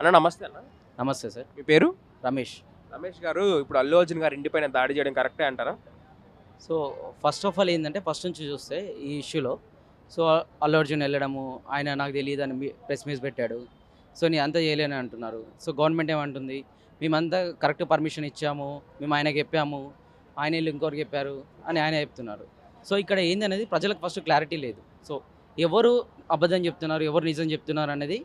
అన్న నమస్తే అన్న. నమస్తే సార్. మీ పేరు? రమేష్. రమేష్ గారు, ఇప్పుడు అల్లు అర్జున్ గారి ఇంటిపైన దాడి చేయడం కరెక్టే అంటారా? సో ఫస్ట్ ఆఫ్ ఆల్ ఏంటంటే ఫస్ట్ నుంచి చూస్తే ఈ ఇష్యూలో సో అల్లు అర్జున్ వెళ్ళడము, ఆయన నాకు తెలియదు అని ప్రెస్ మీట్ పెట్టాడు. సో నేను అంతా చేయలేని అంటున్నారు. సో గవర్నమెంట్ ఏమంటుంది, మేమంతా కరెక్ట్ పర్మిషన్ ఇచ్చాము, మేము ఆయనకి చెప్పాము, ఆయన వీళ్ళు ఇంకొకరికి చెప్పారు అని ఆయన చెప్తున్నారు. సో ఇక్కడ ఏంది అనేది ప్రజలకు ఫస్ట్ క్లారిటీ లేదు. సో ఎవరు అబద్ధం చెప్తున్నారు, ఎవరు నిజం చెప్తున్నారు అనేది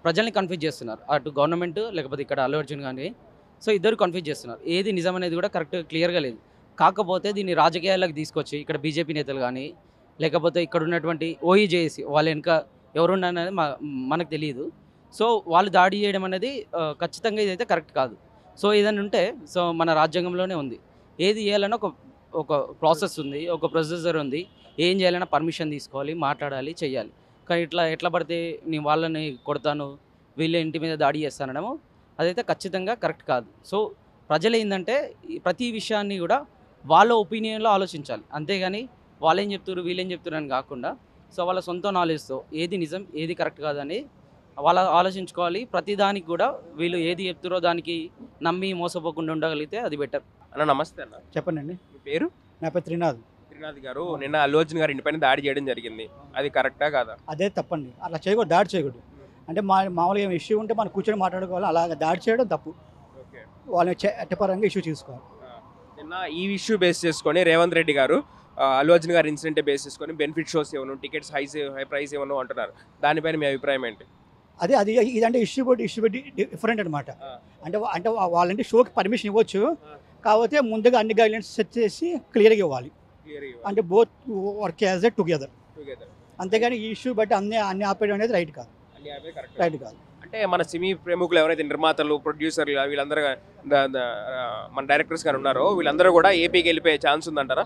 ప్రజల్ని కన్ఫ్యూజ్ చేస్తున్నారు. అటు గవర్నమెంట్ లేకపోతే ఇక్కడ అల్లు అర్జున్ కానీ, సో ఇద్దరు కన్ఫ్యూజ్ చేస్తున్నారు. ఏది నిజం అనేది కూడా కరెక్ట్ క్లియర్గా లేదు. కాకపోతే దీన్ని రాజకీయాలకు తీసుకొచ్చి ఇక్కడ బీజేపీ నేతలు కానీ లేకపోతే ఇక్కడ ఉన్నటువంటి ఓఈజేఏసీ వాళ్ళ వెనుక ఎవరున్నారనేది మనకు తెలియదు. సో వాళ్ళు దాడి చేయడం అనేది ఖచ్చితంగా ఇదైతే కరెక్ట్ కాదు. సో ఏదైనా ఉంటే సో మన రాజ్యాంగంలోనే ఉంది, ఏది చేయాలన్నా ఒక ఒక ప్రాసెస్ ఉంది, ఒక ప్రొసీజర్ ఉంది. ఏం చేయాలన్నా పర్మిషన్ తీసుకోవాలి, మాట్లాడాలి, చెయ్యాలి. కానీ ఎట్లా పడితే నేను వాళ్ళని కొడతాను, వీళ్ళ ఇంటి మీద దాడి చేస్తానడము అదైతే ఖచ్చితంగా కరెక్ట్ కాదు. సో ప్రజలు ఏంటంటే ప్రతి విషయాన్ని కూడా వాళ్ళ ఒపీనియన్లో ఆలోచించాలి, అంతేగాని వాళ్ళేం చెప్తారు వీళ్ళేం చెప్తారు అని కాకుండా సో వాళ్ళ సొంత నాలెడ్జ్తో ఏది నిజం ఏది కరెక్ట్ కాదని వాళ్ళు ఆలోచించుకోవాలి. ప్రతి దానికి కూడా వీళ్ళు ఏది చెప్తారో దానికి నమ్మి మోసపోకుండా ఉండగలిగితే అది బెటర్. అన్న నమస్తే అన్న. చెప్పండి. మీ పేరు? నా పేరు త్రినాథ్. త్రినాథ్ గారు, నిన్న అల్లు అర్జున్ గారి ఇంటిపైన దాడి చేయడం జరిగింది, అది కరెక్టా కాదా? అదే తప్పండి, అలా చేయకూడదు, దాడి చేయకూడదు. అంటే మామూలుగా ఏం ఇష్యూ ఉంటే మనం కూర్చొని మాట్లాడుకోవాలి, అలాగే దాడి చేయడం తప్పు. ఓకే. వాళ్ళని చట్టపరంగా ఇష్యూ తీసుకోవాలి. నిన్న ఈ ఇష్యూ బేస్ చేసుకొని రేవంత్ రెడ్డి గారు అల్లు అర్జున్ గారి ఇన్సిడెంట్ బేస్ చేసుకొని బెనిఫిట్ షోస్ ఏమను, టికెట్స్ హై ప్రైస్ ఏమను అంటున్నారు. దానిపైన మీ అభిప్రాయం ఏంటి? అది ఇదంటే ఇష్యూ బట్టి డిఫరెంట్ అనమాట. అంటే వాళ్ళంటే షోకి పర్మిషన్ ఇవ్వచ్చు, కాకపోతే ముందుగా అన్ని గైడ్లైన్స్ సెట్ చేసి క్లియర్గా ఇవ్వాలి. అంటే both work as a together. అంతేగాని ఈ ఇష్యూ బట్టి అన్ని ఆపేయడం అనేది రైట్ కాదు. అంటే మన సినీ ప్రముఖులు ఎవరైతే నిర్మాతలు, ప్రొడ్యూసర్లు వీళ్ళందరూ మన డైరెక్టర్స్ గారు ఉన్నారో వీళ్ళందరూ కూడా ఏపీకి వెళ్ళిపోయే ఛాన్స్ ఉందంటారా?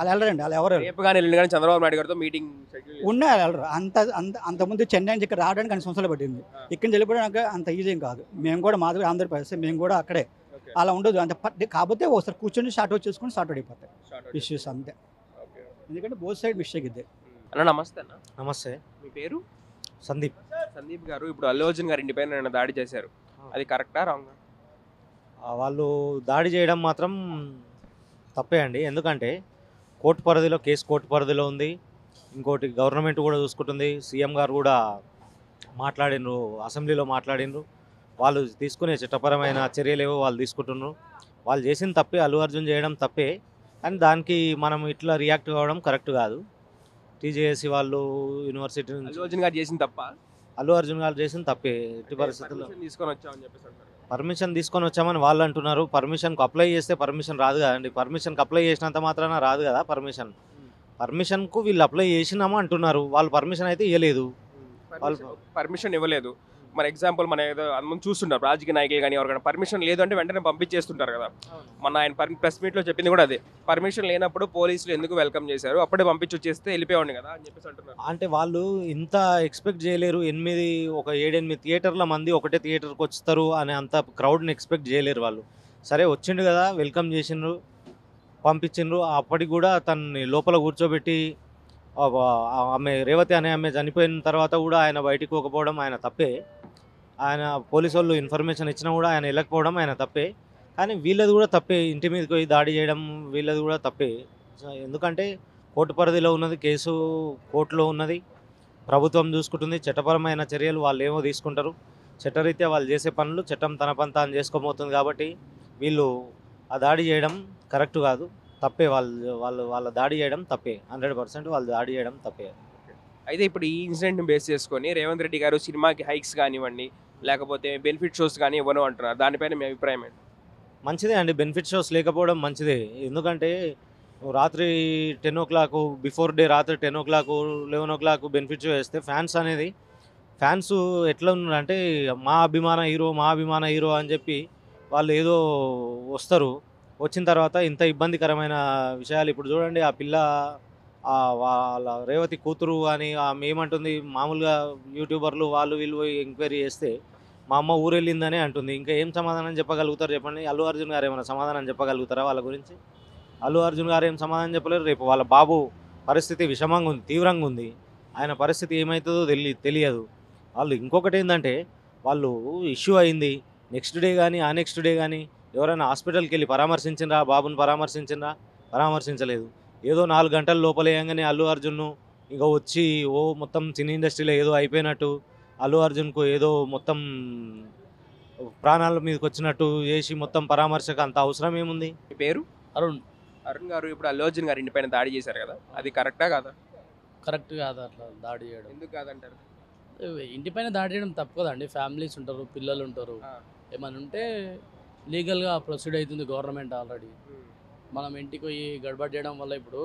అలా వెళ్ళరండి, అలా ఎవరు రేపు కానీ వెళ్ళిన కానీ చంద్రబాబు నాయుడు గారితో మీటింగ్ ఉన్నాయి, అలా వెళ్ళరు. అంతకుముందు చెన్నై నుంచి ఇక్కడ రావడానికి 2 సంవత్సరాలు పట్టింది. ఇక్కడి నుంచి వెళ్ళిపోవడానికి అంత ఈజీ ఏం కాదు. మేము కూడా మాది ఆంధ్రప్రదేశ్, మేము కూడా అక్కడే. అలా ఉండదు అంత. కాకపోతే ఒకసారి కూర్చొని షార్ట్ అవుట్ చేసుకుని షార్ట్ అవుట్ అయిపోతాయి ఇష్యూస్ అంతే. ఎందుకంటే బోత్ సైడ్ మిస్టేక్ ఇద్దే. అన్న నమస్తే అన్న. నమస్తే. మీ పేరు? సందీప్. సందీప్ గారు, ఇప్పుడు అల్లు అర్జున్ గారి ఇంటిపైన నిన్న దాడి చేశారు, అది కరెక్టా రాంగా? వాళ్ళు దాడి చేయడం మాత్రం తప్పే అండి. ఎందుకంటే కోర్టు పరిధిలో, కేసు కోర్టు పరిధిలో ఉంది. ఇంకోటి గవర్నమెంట్ కూడా చూసుకుంటుంది. సీఎం గారు కూడా మాట్లాడినరు, అసెంబ్లీలో మాట్లాడినరు. వాళ్ళు తీసుకునే చట్టపరమైన చర్యలేవో వాళ్ళు తీసుకుంటున్నారు. వాళ్ళు చేసిన తప్పే, అల్లు అర్జున్ చేయడం తప్పే. కానీ దానికి మనం ఇట్లా రియాక్ట్ కావడం కరెక్ట్ కాదు. టీజేఎస్సీ వాళ్ళు యూనివర్సిటీ నుంచి అల్లు అర్జున్ గారు చేసిన తప్ప? అల్లు అర్జున్ గారు చేసిన తప్పే. ఎట్టి పరిస్థితుల్లో తీసుకొని వచ్చామని చెప్పేసి అంటారు. పర్మిషన్ తీసుకొని వచ్చామని వాళ్ళు అంటున్నారు. పర్మిషన్కి అప్లై చేస్తే పర్మిషన్ రాదు కదండి. పర్మిషన్కి అప్లై చేసినంత మాత్రాన రాదు కదా పర్మిషన్కు వీళ్ళు అప్లై చేసినామా అంటున్నారు. వాళ్ళు పర్మిషన్ అయితే ఇవ్వలేదు. పర్మిషన్ ఇవ్వలేదు. మన ఎగ్జాంపుల్ మన ఏదో మనం చూస్తుంటారు, రాజకీయ నాయకులు కానీ ఎవరికైనా పర్మిషన్ లేదు అంటే వెంటనే పంపించేస్తుంటారు కదా. మన ఆయన ప్రెస్ మీట్లో చెప్పింది కూడా అదే, పర్మిషన్ లేనప్పుడు పోలీసులు ఎందుకు వెల్కమ్ చేశారు, అప్పుడే పంపించి వచ్చేస్తే వెళ్ళిపోయాడు కదా అని చెప్పేసి అంటున్నారు. అంటే వాళ్ళు ఇంత ఎక్స్పెక్ట్ చేయలేరు. 7-8 థియేటర్ల మంది ఒకటే థియేటర్కి వస్తారు అని అంత క్రౌడ్ని ఎక్స్పెక్ట్ చేయలేరు వాళ్ళు. సరే వచ్చిండు కదా, వెల్కమ్ చేసిండ్రు, పంపించిండ్రు. అప్పటికి కూడా తనని లోపల కూర్చోబెట్టి ఆమె రేవతి అనే ఆమె చనిపోయిన తర్వాత కూడా ఆయన బయటికి పోకపోవడం ఆయన తప్పే. ఆయన పోలీసు వాళ్ళు ఇన్ఫర్మేషన్ ఇచ్చినా కూడా ఆయన వెళ్ళకపోవడం ఆయన తప్పే. కానీ వీళ్ళది కూడా తప్పే, ఇంటి మీదకి పోయి దాడి చేయడం వీళ్ళది కూడా తప్పే. ఎందుకంటే కోర్టు పరిధిలో ఉన్నది, కేసు కోర్టులో ఉన్నది, ప్రభుత్వం చూసుకుంటుంది. చట్టపరమైన చర్యలు వాళ్ళు ఏమో తీసుకుంటారు. చట్టరీత్యా వాళ్ళు చేసే పనులు చట్టం తన పని తాను చేసుకోబోతుంది. కాబట్టి వీళ్ళు ఆ దాడి చేయడం కరెక్ట్ కాదు, తప్పే. వాళ్ళ దాడి చేయడం తప్పే, 100% వాళ్ళు దాడి చేయడం తప్పే. అయితే ఇప్పుడు ఈ ఇన్సిడెంట్ని బేస్ చేసుకొని రేవంత్ రెడ్డి గారు సినిమాకి హైక్స్ కానివ్వండి, లేకపోతే బెనిఫిట్ షోస్ కానీ ఇవ్వను అంటున్నారు. దానిపైన మీ అభిప్రాయం ఏంటి? మంచిదే అండి, బెనిఫిట్ షోస్ లేకపోవడం మంచిదే. ఎందుకంటే రాత్రి 10 o'clock బిఫోర్ డే రాత్రి 10 o'clock 11 o'clock బెనిఫిట్ షో వేస్తే ఫ్యాన్స్ ఎట్లా ఉన్నారంటే మా అభిమాన హీరో అని చెప్పి వాళ్ళు ఏదో వస్తారు. వచ్చిన తర్వాత ఇంత ఇబ్బందికరమైన విషయాలు ఇప్పుడు చూడండి. ఆ పిల్ల వాళ్ళ రేవతి కూతురు అని ఆమె ఏమంటుంది, మామూలుగా యూట్యూబర్లు వాళ్ళు వీళ్ళు ఎంక్వైరీ చేస్తే మా అమ్మ ఊరెళ్ళిందని అంటుంది. ఇంకా ఏం సమాధానం చెప్పగలుగుతారు చెప్పండి? అల్లు అర్జున్ గారు ఏమైనా సమాధానం చెప్పగలుగుతారా వాళ్ళ గురించి? అల్లు అర్జున్ గారు ఏం సమాధానం చెప్పలేరు. రేపు వాళ్ళ బాబు పరిస్థితి విషమంగా ఉంది, తీవ్రంగా ఉంది. ఆయన పరిస్థితి ఏమవుతుందో తెలియదు. వాళ్ళు ఇంకొకటి ఏంటంటే వాళ్ళు ఇష్యూ అయింది, నెక్స్ట్ డే కానీ ఆ నెక్స్ట్ డే కానీ ఎవరైనా హాస్పిటల్కి వెళ్ళి పరామర్శించినరా, బాబుని పరామర్శించలేదు. ఏదో 4 గంటల లోపలేయంగానే అల్లు అర్జున్ను ఇక వచ్చి మొత్తం సినీ ఇండస్ట్రీలో ఏదో అయిపోయినట్టు, అల్లు అర్జున్కు ఏదో మొత్తం ప్రాణాల మీదకి వచ్చినట్టు చేసి మొత్తం పరామర్శకు అంత అవసరం ఏముంది? మీ పేరు? అరుణ్. అరుణ్ గారు, ఇప్పుడు అల్లు అర్జున్ గారు ఇంటిపైన దాడి చేశారు కదా, అది కరెక్టా కాదా? కరెక్ట్ కాదు అట్లా దాడి చేయడం. ఎందుకు కాదంటారు? ఇంటిపైన దాడి చేయడం తప్పు కదండి. ఫ్యామిలీస్ ఉంటారు, పిల్లలు ఉంటారు. ఆ. ఏమైనా ఉంటే లీగల్గా ప్రొసీడ్ అవుతుంది గవర్నమెంట్ ఆల్రెడీ. మనం ఇంటికి పోయి గడబడి చేయడం వల్ల ఇప్పుడు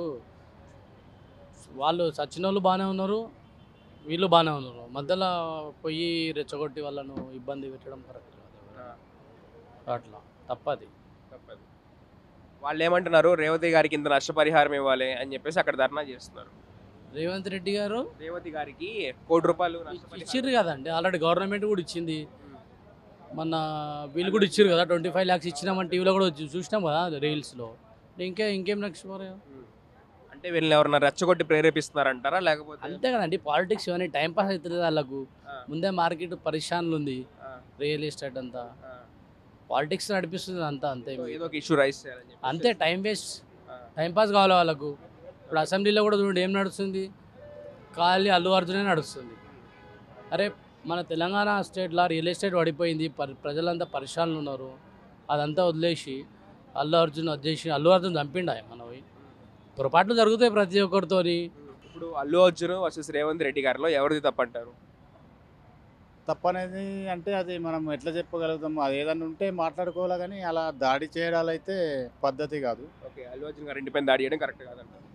వాళ్ళు చచ్చిన వాళ్ళు బాగానే ఉన్నారు, వీళ్ళు బాగానే ఉన్నారు. మధ్యలో పోయి రెచ్చగొట్టి వాళ్ళను ఇబ్బంది పెట్టడం కరెక్ట్ కాదు. అట్లా తప్పది. తప్పదు. వాళ్ళు ఏమంటున్నారు, రేవతి గారికి ఇంత నష్టపరిహారం ఇవ్వాలి అని చెప్పేసి అక్కడ ధర్నా చేస్తున్నారు. రేవంత్ రెడ్డి గారు రేవతి గారికి ₹1 కోటి ఇచ్చిర్రు కదండి, ఆల్రెడీ గవర్నమెంట్ కూడా ఇచ్చింది. మొన్న వీళ్ళు కూడా ఇచ్చారు కదా, 25 lakhs ఇచ్చినామని టీవీలో కూడా చూసినాం కదా రీల్స్లో. ఇంకేం నెక్స్ట్ మరి? అంటే వీళ్ళని ఎవరన్నా రెచ్చగొట్టి ప్రేరేపిస్తున్నారంటారా, లేకపోతే అంతే కదండి, పాలిటిక్స్ ఇవన్నీ టైం పాస్ అవుతుంది వాళ్ళకు. ఆ. ముందే మార్కెట్ పరిశాన్లు ఉంది, ఆ, రియల్ ఎస్టేట్ అంతా ఆ. పాలిటిక్స్ నడిపిస్తుంది అంతా. అంతే సో ఏదో ఒక ఇష్యూ రైస్ చేయాలని చెప్పేసి. అంతే, టైం వేస్ట్, ఆ, టైం పాస్ కావాలి వాళ్ళకు. ఇప్పుడు అసెంబ్లీలో కూడా చూడండి ఏం నడుస్తుంది, ఖాళీ అల్లు అర్జునే నడుస్తుంది. అరే మన తెలంగాణ స్టేట్లో రియల్ ఎస్టేట్ పడిపోయింది, ప్రజలంతా పరిశాన్లు ఉన్నారు. అదంతా వదిలేసి అల్లు అర్జున్ చంపిండా మనవి. పొరపాట్లు జరుగుతాయి ప్రతి ఒక్కరితోని. ఇప్పుడు అల్లు అర్జున్ వర్సెస్ రేవంత్ రెడ్డి గారిలో ఎవరిది తప్పంటారు? తప్పనేది అంటే అది మనం ఎట్లా చెప్పగలుగుతాము? అది ఏదన్నా ఉంటే మాట్లాడుకోవాలి, కానీ అలా దాడి చేయడాలు అయితే పద్ధతి కాదు. ఓకే, అల్లు అర్జున్ గారు ఇంటిపైన దాడి చేయడం కరెక్ట్ కాదంటారు.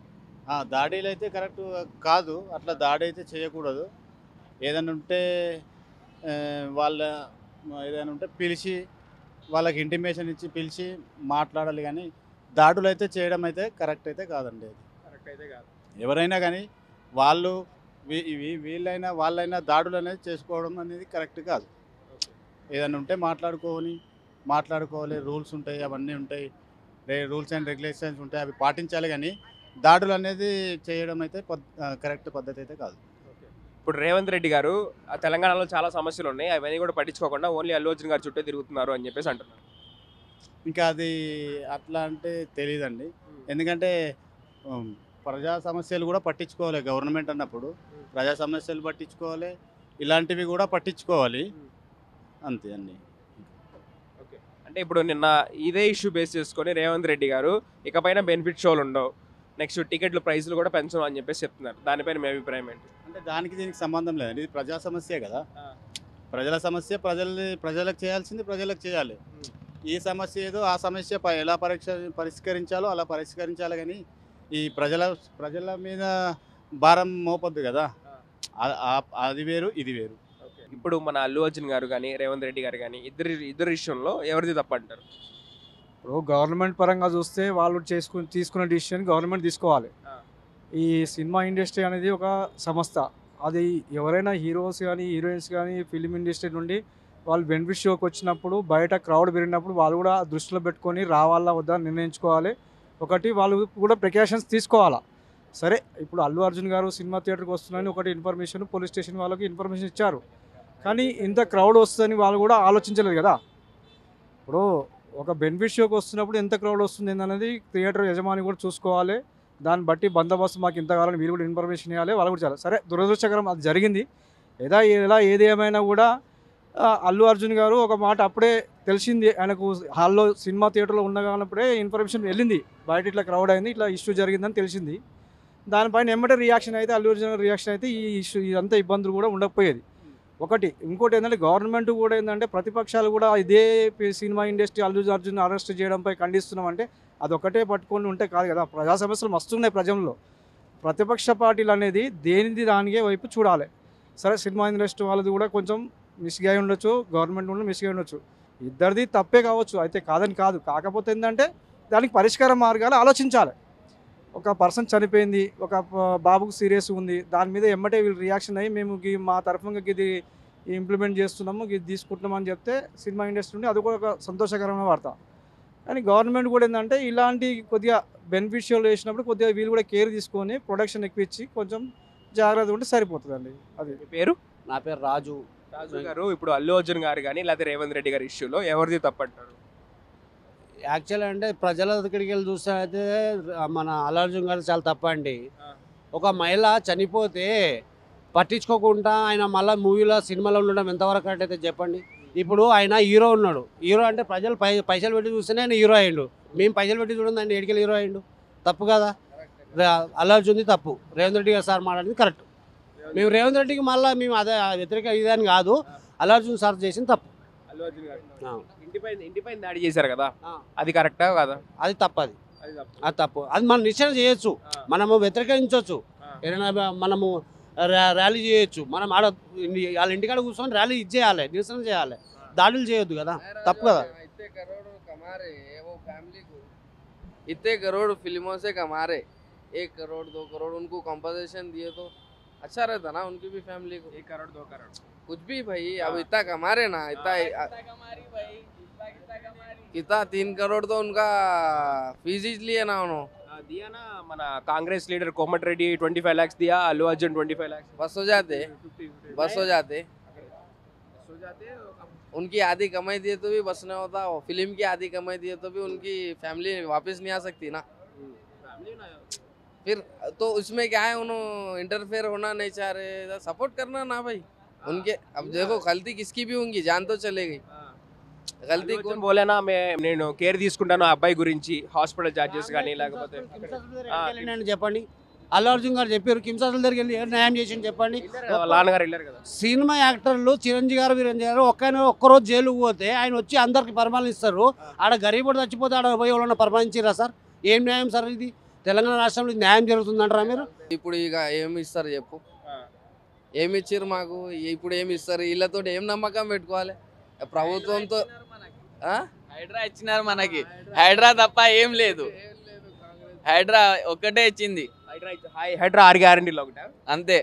దాడిలు అయితే కరెక్ట్ కాదు, అట్లా దాడి అయితే చేయకూడదు. ఏదైనా ఉంటే వాళ్ళ ఏదైనా ఉంటే పిలిచి వాళ్ళకి ఇంటిమేషన్ ఇచ్చి పిలిచి మాట్లాడాలి, కానీ దాడులు అయితే చేయడం అయితే కరెక్ట్ అయితే కాదండి. అది కరెక్ట్ అయితే కాదు. ఎవరైనా కానీ వాళ్ళు వీళ్ళైనా వాళ్ళైనా దాడులు అనేది చేసుకోవడం అనేది కరెక్ట్ కాదు. ఏదైనా ఉంటే మాట్లాడుకోవాలి, రూల్స్ ఉంటాయి, అవన్నీ ఉంటాయి, రూల్స్ అండ్ రెగ్యులేషన్స్ ఉంటాయి, అవి పాటించాలి. కానీ దాడులు అనేది చేయడం అయితే కరెక్ట్ పద్ధతి అయితే కాదు. ఇప్పుడు రేవంత్ రెడ్డి గారు ఆ తెలంగాణలో చాలా సమస్యలు ఉన్నాయి, అవన్నీ కూడా పట్టించుకోకుండా ఓన్లీ అల్లు అర్జున్ గారు చుట్టూ తిరుగుతున్నారు అని చెప్పేసి అంటున్నారు. ఇంకా అది అట్లా అంటే తెలియదండి. ఎందుకంటే ప్రజా సమస్యలు కూడా పట్టించుకోవాలి గవర్నమెంట్ అన్నప్పుడు. ప్రజా సమస్యలు పట్టించుకోవాలి, ఇలాంటివి కూడా పట్టించుకోవాలి, అంతే అన్నీ. ఓకే, అంటే ఇప్పుడు నిన్న ఇదే ఇష్యూ బేస్ చేసుకొని రేవంత్ రెడ్డి గారు ఇకపైన బెనిఫిట్ షోలు ఉండవు, నెక్స్ట్ టికెట్లు ప్రైస్లు కూడా పెంచడం అని చెప్పేసి చెప్తున్నారు. దానిపైన మీ అభిప్రాయం ఏంటి? అంటే దానికి దీనికి సంబంధం లేదండి, ఇది ప్రజా సమస్య కదా. ఆ. ప్రజల సమస్య ప్రజలకు చేయాల్సింది ప్రజలకు చేయాలి. ఈ సమస్య ఏదో ఆ సమస్య ఎలా పరిష్కరించాలో అలా పరిష్కరించాలి, కానీ ఈ ప్రజల మీద భారం మోపొద్దు కదా. అది వేరు, ఇది వేరు. ఇప్పుడు మన అల్లు అర్జున్ గారు కానీ రేవంత్ రెడ్డి గారు కానీ ఇద్దరు విషయంలో ఎవరిది తప్పంటారు? ఇప్పుడు గవర్నమెంట్ పరంగా చూస్తే వాళ్ళు తీసుకున్న డిసిషన్ గవర్నమెంట్ తీసుకోవాలి. ఈ సినిమా ఇండస్ట్రీ అనేది ఒక సంస్థ, అది ఎవరైనా హీరోస్ కానీ హీరోయిన్స్ కానీ ఫిలిం ఇండస్ట్రీ నుండి వాళ్ళు బెనిఫిట్ షోకి వచ్చినప్పుడు బయట క్రౌడ్ పెరిగినప్పుడు వాళ్ళు కూడా దృష్టిలో పెట్టుకొని రావాలా వద్దా నిర్ణయించుకోవాలి. ఒకటి వాళ్ళు కూడా ప్రికాషన్స్ తీసుకోవాలా. సరే, ఇప్పుడు అల్లు అర్జున్ గారు సినిమా థియేటర్కి వస్తున్నారని ఒకటి ఇన్ఫర్మేషన్ పోలీస్ స్టేషన్ వాళ్ళకి ఇన్ఫర్మేషన్ ఇచ్చారు, కానీ ఇంత క్రౌడ్ వస్తుందని వాళ్ళు కూడా ఆలోచించలేదు కదా. ఇప్పుడు ఒక బెనిఫిట్ షోకి వస్తున్నప్పుడు ఎంత క్రౌడ్ వస్తుంది ఏందనేది థియేటర్ యజమాని కూడా చూసుకోవాలి. దాన్ని బట్టి బందోబస్తు మాకు ఇంత కావాలని వీళ్ళు కూడా ఇన్ఫర్మేషన్ ఇవ్వాలి, వాళ్ళు కూడా చాలా. సరే, దురదృష్టకరం అది జరిగింది. ఏది ఏమైనా కూడా అల్లు అర్జున్ గారు ఒక మాట అప్పుడే తెలిసింది, ఆయనకు హాల్లో సినిమా థియేటర్లో ఉండగానప్పుడే ఇన్ఫర్మేషన్ వెళ్ళింది, బయట ఇట్లా క్రౌడ్ అయింది, ఇట్లా ఇష్యూ జరిగిందని తెలిసింది. దానిపైన ఎమ్మటే రియాక్షన్ అయితే అల్లు అర్జున్ రియాక్షన్ అయితే ఈ ఇష్యూ ఇదంతా ఇబ్బందులు కూడా ఉండకపోయేది. ఒకటి ఇంకోటి ఏంటంటే గవర్నమెంట్ కూడా ఏంటంటే ప్రతిపక్షాలు కూడా ఇదే cinema industry Allu Arjun arrest చేయడంపై ఖండిస్తున్నామంటే అదొకటే పట్టుకొని ఉంటే కాదు కదా. ప్రజా సమస్యలు మస్తున్నాయి ప్రజల్లో. ప్రతిపక్ష పార్టీలు అనేది దేనిది దానికే వైపు చూడాలి. సరే, సినిమా ఇండస్ట్రీ వాళ్ళది కూడా కొంచెం మిస్గా ఉండొచ్చు, గవర్నమెంట్ కూడా మిస్గా ఉండొచ్చు, ఇద్దరిది తప్పే కావచ్చు, అయితే కాదని కాదు. కాకపోతే ఏంటంటే దానికి పరిష్కార మార్గాలు ఆలోచించాలి. ఒక పర్సన్ చనిపోయింది, ఒక బాబుకు సీరియస్ ఉంది, దాని మీద ఎమ్మటే వీళ్ళు రియాక్షన్ అయ్యి మేము మా తరఫున ఇది ఇంప్లిమెంట్ చేస్తున్నాము, ఇది తీసుకుంటున్నామని చెప్తే సినిమా ఇండస్ట్రీ నుండి అది కూడా ఒక సంతోషకరమైన వార్త. కానీ గవర్నమెంట్ కూడా ఏంటంటే ఇలాంటి కొద్దిగా బెనిఫిషియల్ వేసినప్పుడు కొద్దిగా వీళ్ళు కూడా కేర్ తీసుకొని ప్రొడక్షన్ ఎక్కువ ఇచ్చి కొంచెం జాగ్రత్త ఉంటే సరిపోతుందండి. అది. మీ పేరు? నా పేరు రాజు. రాజు గారు ఇప్పుడు అల్లు అర్జున్ గారు కానీ లేకపోతే రేవంత్ రెడ్డి గారి ఇష్యూలో ఎవరిది తప్పంటారు? యాక్చువల్ అంటే ప్రజల దగ్గరికి వెళ్ళి చూస్తే అయితే మన అల్లు అర్జున్ గారు చాలా తప్పండి. ఒక మహిళ చనిపోతే పట్టించుకోకుండా ఆయన మళ్ళీ మూవీలో సినిమాలో ఉండడం ఎంతవరకు అంటే చెప్పండి. ఇప్పుడు ఆయన హీరో ఉన్నాడు, హీరో అంటే ప్రజలు పైసలు పెట్టి చూస్తేనే ఆయన హీరో అయ్యిండు. మేము పైసలు పెట్టి చూడండి ఆయన ఎడికెళ్ళి హీరో అయ్యిండు, తప్పు కదా. అల్లు అర్జున్ది తప్పు, రేవంత్ రెడ్డి గారు సార్ మాట్లాడింది కరెక్ట్. మేము రేవంత్ రెడ్డికి మళ్ళీ మేము అదే వ్యతిరేక ఇదని కాదు, అల్లు అర్జున్ సార్ చేసింది తప్పు. అల్లు అర్జున్ గారు ఇంటిపైన దాడి చేశారు కదా, అది కరెక్టా కదా? అది తప్పు, అది తప్పు. అది మనం నిశ్చయం చేయొచ్చు, మనము వ్యతిరేకించవచ్చు, ఏదైనా మనము ర్యాలీ చేయొచ్చు, మనం ఆడ వాళ్ళ ఇంటికాడ కూర్చొని ర్యాలీ ఇచ్చేయాలి, నిరసన చేయాలి, దాడులు చేయొద్దు కదా, తప్పు కదా. इतने करोड़ फिल्मों से कमा रहे, 1 करोड़ 2 करोड़ उनको कंपनसेशन दिए तो अच्छा रहता ना उनकी भी फैमिली को। 1 करोड़ 2 करोड़ कुछ भी भाई, अब इतना कमा रहे ना, इतना 3 करोड़ तो उनका फीस लिए ना उन्होंने दिया ना। మన కాంగ్రెస్ లీడర్ కోమటి రెడ్డి 25 lakhs दिया, అల్లు అర్జున్ 25 lakhs, बस हो जाते, बस हो जाते, उनकी आधी कमाई दिए तो भी बस नहीं होता, फिल्म की आधी कमाई दिए तो भी उनकी फैमिली वापस नहीं आ सकती ना। फिर तो उसमें क्या है, उन्होंने इंटरफेयर होना नहीं चाह रहे, सपोर्ट करना ना भाई उनके। अब देखो गलती किसकी भी होंगी, जान तो चलेगी, गलती कौन बोले ना నేను కేర్ తీసుకుంటాను ఆ అబ్బాయి గురించి, హాస్పిటల్ చార్జెస్ కానీ లేకపోతే చెప్పండి. అల్లు అర్జున్ గారు చెప్పారు కిమ్స్ హాస్పిటల్ దగ్గరికి వెళ్ళి న్యాయం చేసి చెప్పండి. నాన్నగారు వెళ్ళారు కదా. సినిమా యాక్టర్లు చిరంజీవి గారు వీరంజీ గారు ఒక్కరోజు జైలుకు పోతే ఆయన వచ్చి అందరికి పరిపాలనిస్తారు, ఆడ గరీబుడు చచ్చిపోతే ఆడ పోయి ఎవరన్నా పరిపాలించారా సార్? ఏం న్యాయం సార్ ఇది? తెలంగాణ రాష్ట్రంలో న్యాయం జరుగుతుందంటారా మీరు? ఇప్పుడు ఇక ఏమి ఇస్తారు చెప్పు, ఏమి ఇచ్చారు మాకు, ఇప్పుడు ఏమి ఇస్తారు? వీళ్ళతో ఏం నమ్మకం పెట్టుకోవాలి ప్రభుత్వంతో? హైడ్రా ఇచ్చినారు మనకి, హైడ్రా తప్ప ఏం లేదు, హైడ్రా ఒక్కటే ఇచ్చింది, హైడ్రా 6 గ్యారెంటీలో ఒకటి అంతే.